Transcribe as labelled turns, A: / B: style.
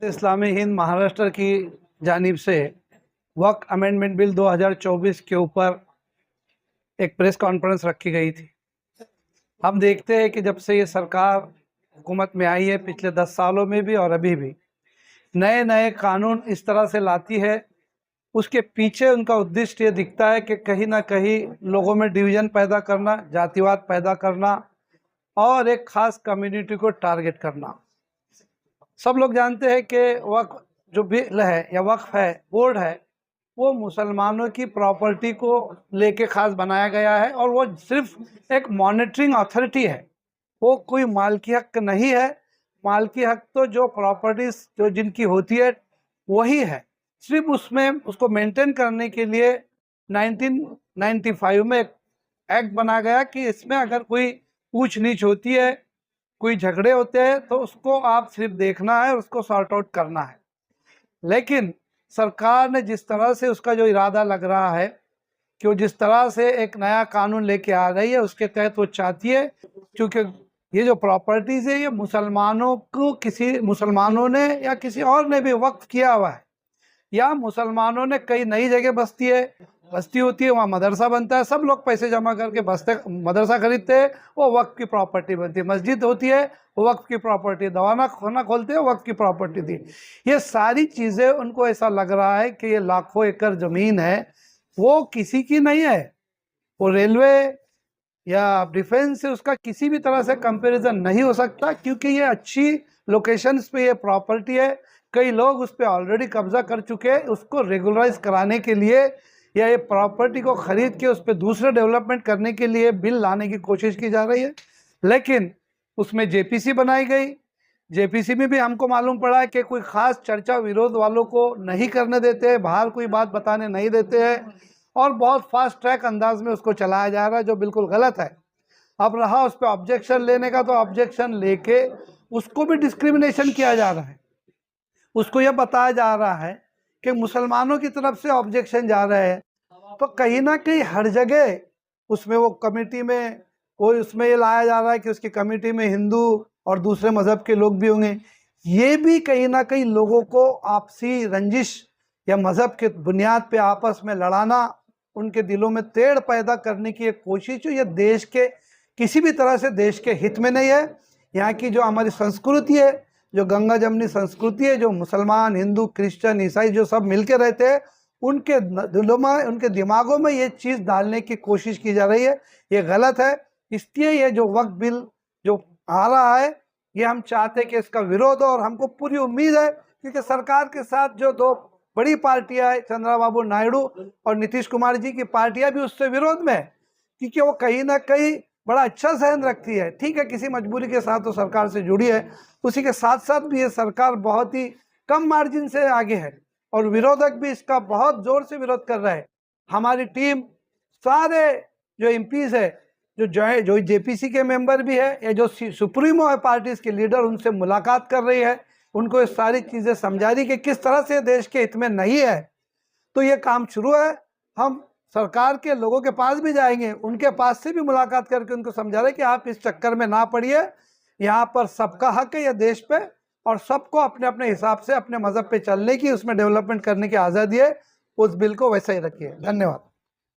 A: इस्लामी हिंद महाराष्ट्र की जानिब से वक्फ अमेंडमेंट बिल 2024 के ऊपर एक प्रेस कॉन्फ्रेंस रखी गई थी। हम देखते हैं कि जब से ये सरकार हुकूमत में आई है, पिछले 10 सालों में भी और अभी भी नए नए कानून इस तरह से लाती है, उसके पीछे उनका उद्देश्य ये दिखता है कि कहीं ना कहीं लोगों में डिवीज़न पैदा करना, जातिवाद पैदा करना और एक ख़ास कम्युनिटी को टारगेट करना। सब लोग जानते हैं कि वक्फ जो बिल है या वक्फ है, बोर्ड है, वो मुसलमानों की प्रॉपर्टी को लेके ख़ास बनाया गया है और वो सिर्फ एक मॉनिटरिंग अथॉरिटी है, वो कोई मालकी हक नहीं है। मालकी हक तो जो प्रॉपर्टीज जो जिनकी होती है वही है, सिर्फ उसमें उसको मेंटेन करने के लिए 1995 में एक एक्ट बना गया कि इसमें अगर कोई ऊंच नीच होती है, कोई झगड़े होते हैं, तो उसको आप सिर्फ देखना है, उसको सॉर्ट आउट करना है। लेकिन सरकार ने जिस तरह से उसका जो इरादा लग रहा है कि वो जिस तरह से एक नया कानून लेके आ रही है, उसके तहत वो चाहती है, क्योंकि ये जो प्रॉपर्टीज़ है ये मुसलमानों को, किसी मुसलमानों ने या किसी और ने भी वक्फ किया हुआ है, या मुसलमानों ने कई नई जगह बस्ती होती है, वहाँ मदरसा बनता है, सब लोग पैसे जमा करके मदरसा खरीदते हैं, वो वक्फ की प्रॉपर्टी बनती है। मस्जिद होती है, वो वक्फ की प्रॉपर्टी, दवाना खाना खोलते हैं, वक्फ की प्रॉपर्टी थी। ये सारी चीज़ें उनको ऐसा लग रहा है कि ये लाखों एकड़ ज़मीन है, वो किसी की नहीं है, वो रेलवे या डिफेंस से उसका किसी भी तरह से कंपैरिजन नहीं हो सकता, क्योंकि ये अच्छी लोकेशंस पे ये प्रॉपर्टी है। कई लोग उस पर ऑलरेडी कब्जा कर चुके हैं। उसको रेगुलराइज कराने के लिए या ये प्रॉपर्टी को खरीद के उस पर दूसरे डेवलपमेंट करने के लिए बिल लाने की कोशिश की जा रही है, लेकिन उसमें जेपीसी बनाई गई। जेपीसी में भी हमको मालूम पड़ा है कि कोई ख़ास चर्चा विरोध वालों को नहीं करने देते हैं, बाहर कोई बात बताने नहीं देते हैं, और बहुत फास्ट ट्रैक अंदाज में उसको चलाया जा रहा है, जो बिल्कुल गलत है। अब रहा उस पर ऑब्जेक्शन लेने का, तो ऑब्जेक्शन लेके उसको भी डिस्क्रिमिनेशन किया जा रहा है। उसको यह बताया जा रहा है कि मुसलमानों की तरफ से ऑब्जेक्शन जा रहे हैं, तो कहीं ना कहीं हर जगह उसमें वो कमेटी में वो उसमें ये लाया जा रहा है कि उसकी कमेटी में हिंदू और दूसरे मज़हब के लोग भी होंगे। ये भी कहीं ना कहीं लोगों को आपसी रंजिश या मज़हब के बुनियाद पे आपस में लड़ाना, उनके दिलों में तेड़ पैदा करने की एक कोशिश है। ये देश के किसी भी तरह से देश के हित में नहीं है। यहाँ की जो हमारी संस्कृति है, जो गंगा जमनी संस्कृति है, जो मुसलमान, हिंदू, क्रिश्चियन, ईसाई जो सब मिलके रहते हैं, उनके दिलों में, उनके दिमागों में ये चीज़ डालने की कोशिश की जा रही है। ये गलत है। इसलिए ये जो वक्फ बिल जो आ रहा है, ये हम चाहते हैं कि इसका विरोध हो, और हमको पूरी उम्मीद है, क्योंकि सरकार के साथ जो दो बड़ी पार्टियां हैं, चंद्रबाबू नायडू और नीतीश कुमार जी की पार्टियां भी उससे विरोध में है, क्योंकि वो कहीं ना कहीं बड़ा अच्छा सहन रखती है। ठीक है, किसी मजबूरी के साथ तो सरकार से जुड़ी है, उसी के साथ साथ भी ये सरकार बहुत ही कम मार्जिन से आगे है, और विरोधक भी इसका बहुत जोर से विरोध कर रहे हैं। हमारी टीम सारे जो एमपीज है, जो जेपीसी के मेंबर भी है, या जो सुप्रीमो है पार्टीज के लीडर, उनसे मुलाकात कर रही है, उनको ये सारी चीज़ें समझा रही कि किस तरह से देश के हित में नहीं है। तो ये काम शुरू है। हम सरकार के लोगों के पास भी जाएंगे, उनके पास से भी मुलाकात करके उनको समझा रहे कि आप इस चक्कर में ना पड़िए, यहाँ पर सबका हक है यह देश पे, और सबको अपने अपने हिसाब से अपने मज़हब पे चलने की, उसमें डेवलपमेंट करने की आज़ादी है। उस बिल को वैसा ही रखिए। धन्यवाद।